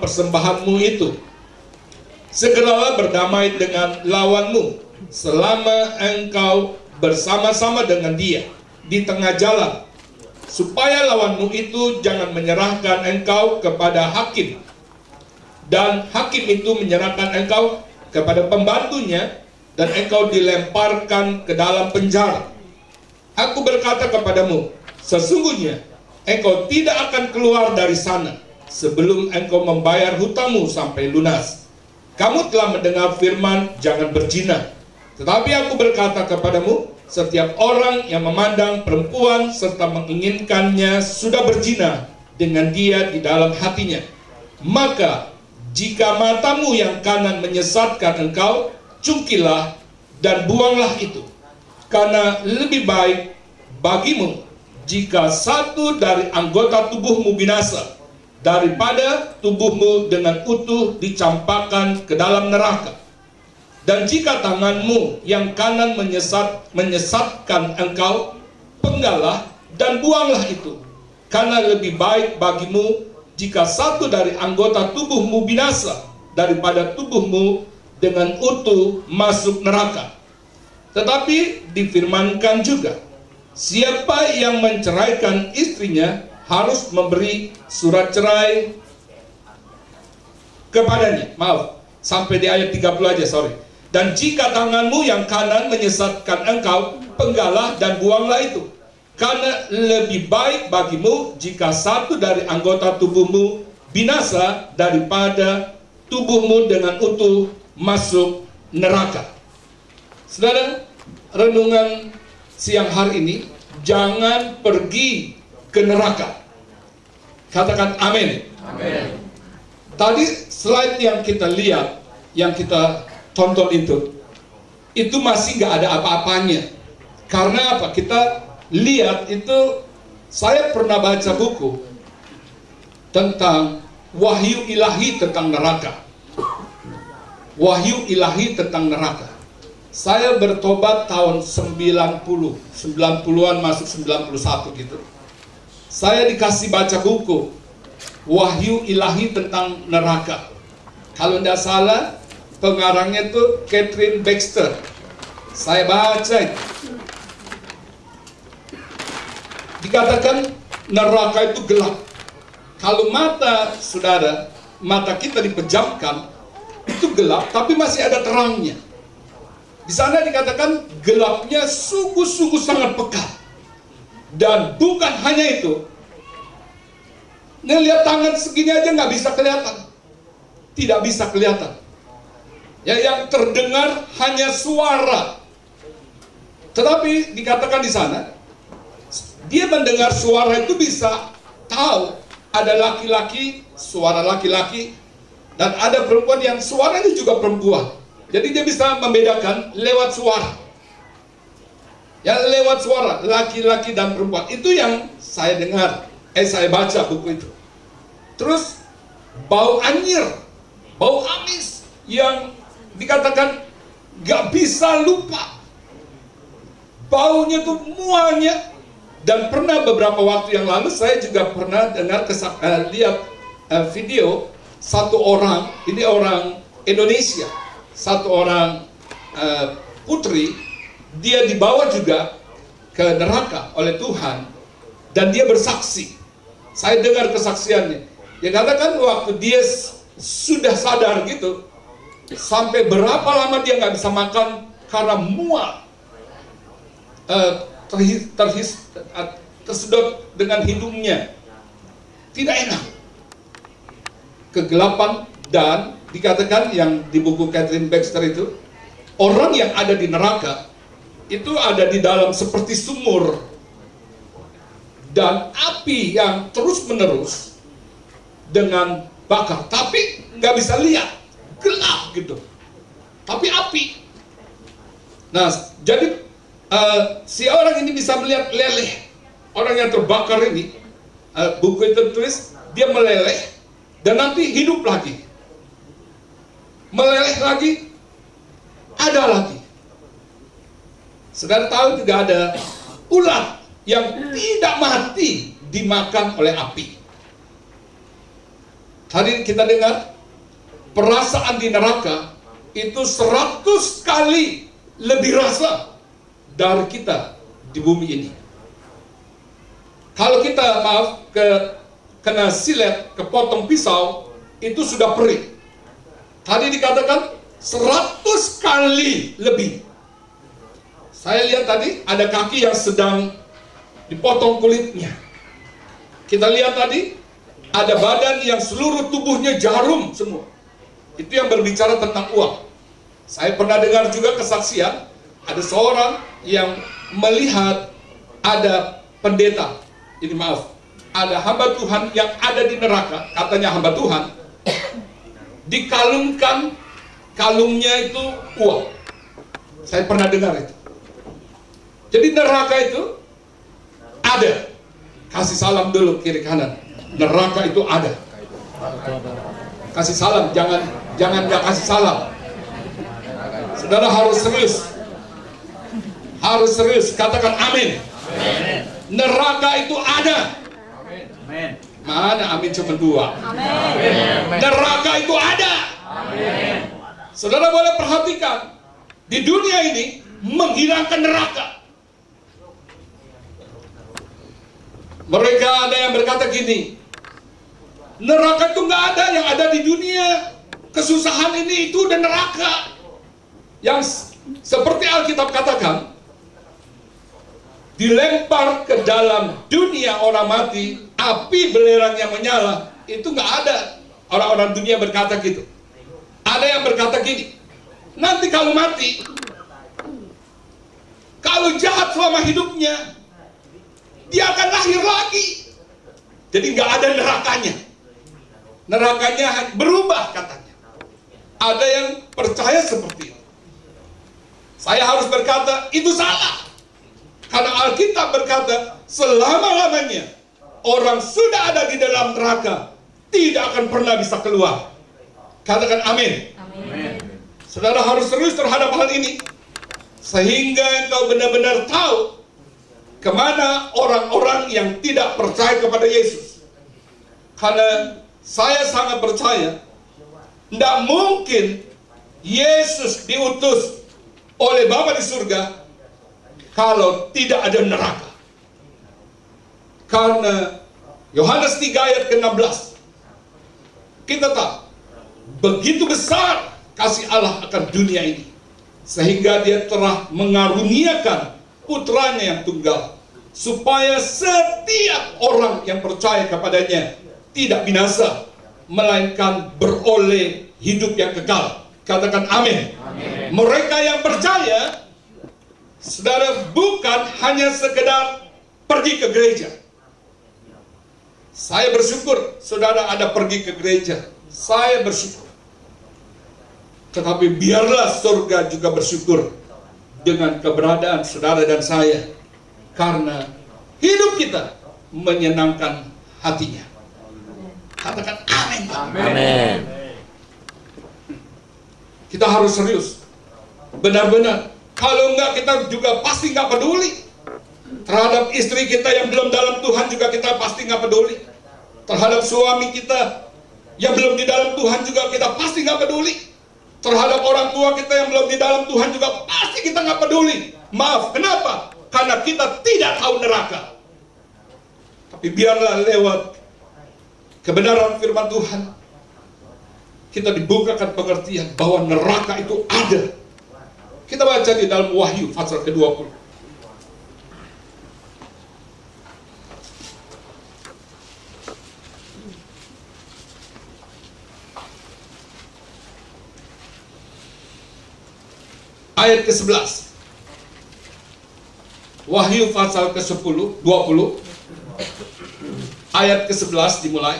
persembahanmu itu. Segeralah berdamai dengan lawanmu selama engkau bersama-sama dengan dia di tengah jalan, supaya lawanmu itu jangan menyerahkan engkau kepada hakim, dan hakim itu menyerahkan engkau kepada pembantunya, dan engkau dilemparkan ke dalam penjara. Aku berkata kepadamu, sesungguhnya engkau tidak akan keluar dari sana sebelum engkau membayar hutangmu sampai lunas. Kamu telah mendengar firman, jangan berzina. Tetapi aku berkata kepadamu, setiap orang yang memandang perempuan serta menginginkannya sudah berzina dengan dia di dalam hatinya. Maka jika matamu yang kanan menyesatkan engkau, cungkilah dan buanglah itu. Karena lebih baik bagimu jika satu dari anggota tubuhmu binasa, daripada tubuhmu dengan utuh dicampakkan ke dalam neraka. Dan jika tanganmu yang kanan menyesatkan engkau, penggalah dan buanglah itu. Karena lebih baik bagimu jika satu dari anggota tubuhmu binasa, daripada tubuhmu dengan utuh masuk neraka. Tetapi difirmankan juga, siapa yang menceraikan istrinya harus memberi surat cerai kepadanya. Maaf, sampai di ayat 30 aja, sorry. Dan jika tanganmu yang kanan menyesatkan engkau, penggalah dan buanglah itu. Karena lebih baik bagimu jika satu dari anggota tubuhmu binasa, daripada tubuhmu dengan utuh masuk neraka. Saudara, renungan siang hari ini, jangan pergi ke neraka. Katakan amin. Amin. Tadi slide yang kita lihat, yang kita tonton itu masih nggak ada apa-apanya. Karena apa? Kita lihat itu, saya pernah baca buku tentang wahyu ilahi tentang neraka. Wahyu ilahi tentang neraka. Saya bertobat tahun 90-an masuk 91 gitu. Saya dikasih baca buku Wahyu Ilahi tentang Neraka. Kalau tidak salah, pengarangnya itu Catherine Baxter. Saya baca itu. Dikatakan neraka itu gelap. Kalau mata saudara, mata kita dipejamkan, itu gelap, tapi masih ada terangnya. Di sana dikatakan gelapnya sungguh-sungguh sangat pekat. Dan bukan hanya itu, ngelihat tangan segini aja nggak bisa kelihatan, tidak bisa kelihatan. Ya, yang terdengar hanya suara. Tetapi dikatakan di sana, dia mendengar suara itu bisa tahu ada laki-laki, suara laki-laki, dan ada perempuan yang suaranya juga perempuan. Jadi dia bisa membedakan lewat suara. Ya, lewat suara, laki-laki dan perempuan. Itu yang saya dengar, saya baca buku itu. Terus bau anyir, bau amis yang dikatakan gak bisa lupa. Baunya tuh muanya. Dan pernah beberapa waktu yang lalu saya juga pernah dengar lihat video satu orang, ini orang Indonesia, satu orang putri, dia dibawa juga ke neraka oleh Tuhan dan dia bersaksi. Saya dengar kesaksiannya. Dia katakan waktu dia sudah sadar gitu, sampai berapa lama dia nggak bisa makan karena mual, tersedot dengan hidungnya, tidak enak, kegelapan. Dan dikatakan yang di buku Catherine Baxter itu, orang yang ada di neraka itu ada di dalam seperti sumur dan api yang terus menerus dengan bakar, tapi nggak bisa lihat, gelap gitu, tapi api. Nah, jadi si orang ini bisa melihat leleh, orang yang terbakar ini, buku itu tulis dia meleleh dan nanti hidup lagi, meleleh lagi, ada lagi. Saudara tahu juga ada ular yang tidak mati dimakan oleh api. Tadi kita dengar perasaan di neraka itu 100 kali lebih rasa dari kita di bumi ini. Kalau kita kena silet, kepotong pisau, itu sudah perih. Tadi dikatakan 100 kali lebih. Saya lihat tadi ada kaki yang sedang dipotong kulitnya. Kita lihat tadi ada badan yang seluruh tubuhnya jarum semua. Itu yang berbicara tentang uang. Saya pernah dengar juga kesaksian, ada seorang yang melihat ada pendeta, ini maaf, ada hamba Tuhan yang ada di neraka, katanya hamba Tuhan, dikalungkan, kalungnya itu uang. Saya pernah dengar itu. Jadi neraka itu ada. Kasih salam dulu kiri kanan. Neraka itu ada. Kasih salam, jangan nggak kasih salam. Saudara harus serius. Harus serius, katakan amin. Amin. Neraka itu ada. Amin. Mana amin cuma 2? Amin. Neraka itu ada. Amin. Saudara boleh perhatikan, di dunia ini menghilangkan neraka. Mereka ada yang berkata gini, neraka itu nggak ada, yang ada di dunia kesusahan ini itu dan neraka. Yang seperti Alkitab katakan, dilempar ke dalam dunia orang mati, api belerang yang menyala, itu nggak ada. Orang-orang dunia berkata gitu. Ada yang berkata gini, nanti kalau mati, kalau jahat selama hidupnya, dia akan lahir lagi. Jadi nggak ada nerakanya. Nerakanya berubah katanya. Ada yang percaya seperti itu. Saya harus berkata, itu salah. Karena Alkitab berkata, selama-lamanya orang sudah ada di dalam neraka, tidak akan pernah bisa keluar. Katakan amin. Amin. Saudara harus serius terhadap hal ini, sehingga engkau benar-benar tahu kemana orang-orang yang tidak percaya kepada Yesus. Karena saya sangat percaya, tidak mungkin Yesus diutus oleh Bapa di surga kalau tidak ada neraka. Karena Yohanes 3 ayat ke-16, kita tahu begitu besar kasih Allah akan dunia ini, sehingga dia telah mengaruniakan putranya yang tunggal, supaya setiap orang yang percaya kepadanya tidak binasa, melainkan beroleh hidup yang kekal. Katakan amin. Amin. Mereka yang percaya, saudara, bukan hanya sekedar pergi ke gereja. Saya bersyukur saudara ada pergi ke gereja. Saya bersyukur. Tetapi biarlah surga juga bersyukur dengan keberadaan saudara dan saya, karena hidup kita menyenangkan hatinya. Katakan amin. Amin. Kita harus serius, benar-benar. Kalau enggak, kita juga pasti nggak peduli. Terhadap istri kita yang belum dalam Tuhan juga kita pasti nggak peduli. Terhadap suami kita yang belum di dalam Tuhan juga kita pasti nggak peduli. Terhadap orang tua kita yang belum di dalam Tuhan juga pasti kita nggak peduli. Maaf, kenapa? Karena kita tidak tahu neraka. Tapi biarlah lewat kebenaran firman Tuhan, kita dibukakan pengertian bahwa neraka itu ada. Kita baca di dalam Wahyu pasal ke-20. Ayat ke-11. Wahyu pasal ke-10, 20. Ayat ke-11 dimulai.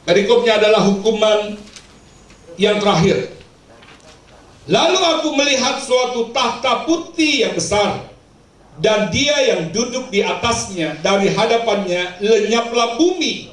Perikopnya adalah hukuman yang terakhir. Lalu aku melihat suatu tahta putih yang besar, dan dia yang duduk di atasnya, dari hadapannya lenyaplah bumi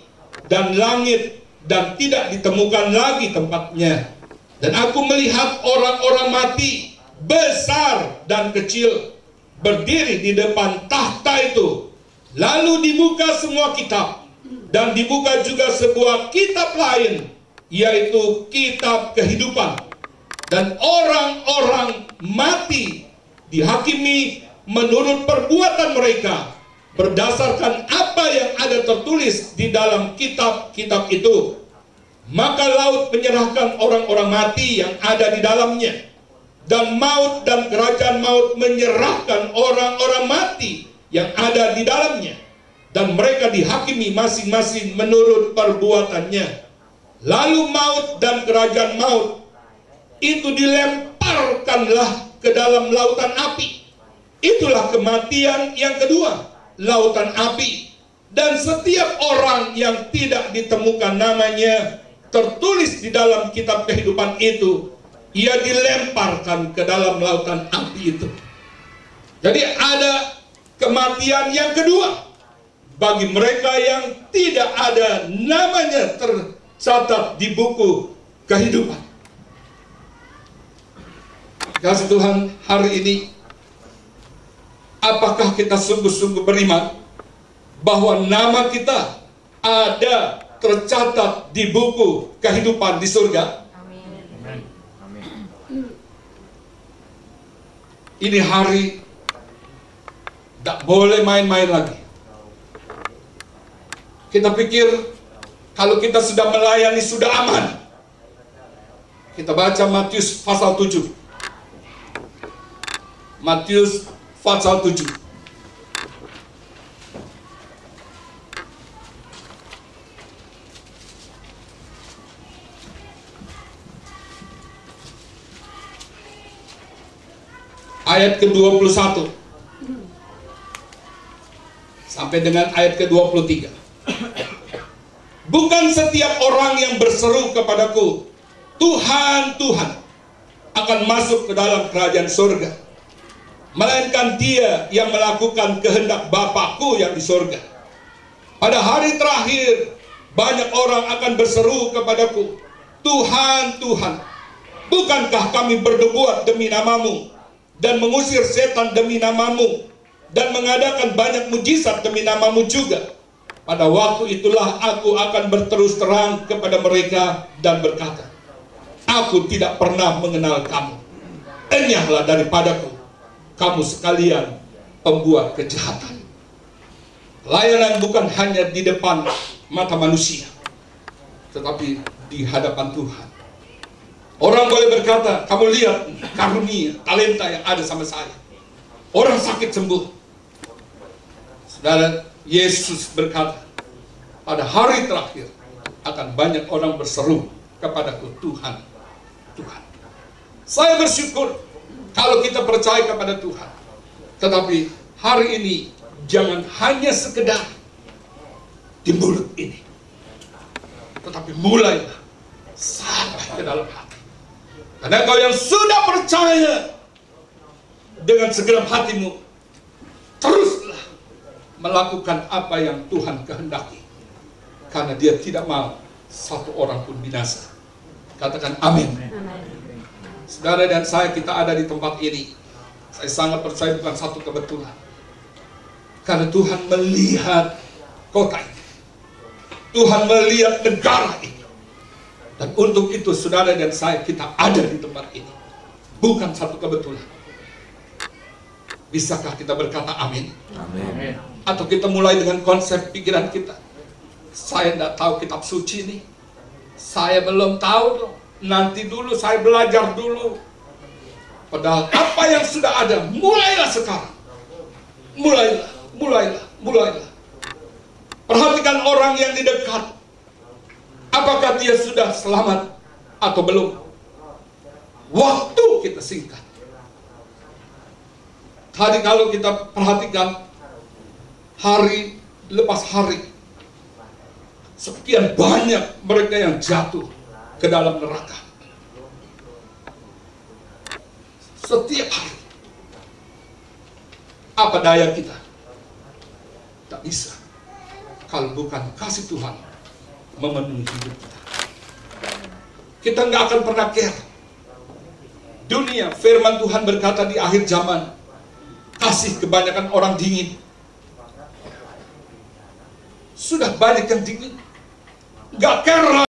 dan langit, dan tidak ditemukan lagi tempatnya. Dan aku melihat orang-orang mati, besar dan kecil, berdiri di depan tahta itu. Lalu dibuka semua kitab, Dan dibuka juga sebuah kitab lain, yaitu kitab kehidupan. Dan orang-orang mati dihakimi menurut perbuatan mereka, berdasarkan apa yang ada tertulis di dalam kitab-kitab itu. Maka laut menyerahkan orang-orang mati yang ada di dalamnya, dan maut dan kerajaan maut menyerahkan orang-orang mati yang ada di dalamnya, dan mereka dihakimi masing-masing menurut perbuatannya. Lalu maut dan kerajaan maut itu dilemparkanlah ke dalam lautan api. Itulah kematian yang kedua, lautan api. Dan setiap orang yang tidak ditemukan namanya tertulis di dalam kitab kehidupan itu, ia dilemparkan ke dalam lautan api itu. Jadi ada kematian yang kedua bagi mereka yang tidak ada namanya tercatat di buku kehidupan. Kasih Tuhan, hari ini apakah kita sungguh-sungguh beriman bahwa nama kita ada tercatat di buku kehidupan di surga? Amin. Ini hari tidak boleh main-main lagi. Kita pikir kalau kita sudah melayani sudah aman. Kita baca Matius pasal 7. Matius pasal 7. Ayat ke-21 sampai dengan ayat ke-23. Bukan setiap orang yang berseru kepadaku, Tuhan, Tuhan, akan masuk ke dalam kerajaan surga, melainkan dia yang melakukan kehendak Bapa-Ku yang di surga. Pada hari terakhir, banyak orang akan berseru kepadaku, Tuhan, Tuhan, bukankah kami berbuat demi namamu, dan mengusir setan demi namamu, dan mengadakan banyak mujizat demi namamu juga? Pada waktu itulah aku akan berterus terang kepada mereka dan berkata, aku tidak pernah mengenal kamu. Enyahlah daripadaku, kamu sekalian pembuat kejahatan. Layanan bukan hanya di depan mata manusia, tetapi di hadapan Tuhan. Orang boleh berkata, kamu lihat karunia, talenta yang ada sama saya. Orang sakit sembuh. Saudara, Yesus berkata, pada hari terakhir akan banyak orang berseru kepadaku, Tuhan, Tuhan. Saya bersyukur kalau kita percaya kepada Tuhan. Tetapi hari ini jangan hanya sekedar di mulut ini, tetapi mulailah sampai ke dalam hati. Karena kau yang sudah percaya dengan segenap hatimu, teruslah melakukan apa yang Tuhan kehendaki. Karena dia tidak mau satu orang pun binasa. Katakan amin. Saudara dan saya, kita ada di tempat ini, saya sangat percaya bukan satu kebetulan. Karena Tuhan melihat kota ini, Tuhan melihat negara ini. Dan untuk itu saudara dan saya, kita ada di tempat ini, bukan satu kebetulan. Bisakah kita berkata amin? Amin. Atau kita mulai dengan konsep pikiran kita, saya tidak tahu kitab suci ini, saya belum tahu dong, nanti dulu saya belajar dulu. Padahal apa yang sudah ada, mulailah sekarang. Mulailah. Perhatikan orang yang di dekat. Apakah dia sudah selamat atau belum? Waktu kita singkat. Tadi kalau kita perhatikan, hari lepas hari, sekian banyak mereka yang jatuh ke dalam neraka. Setiap hari. Apa daya kita? Tak bisa kalau bukan kasih Tuhan memenuhi hidup kita. Kita nggak akan pernah care. Dunia, firman Tuhan berkata di akhir zaman, kasih kebanyakan orang dingin. Sudah banyak yang tinggi. Gak care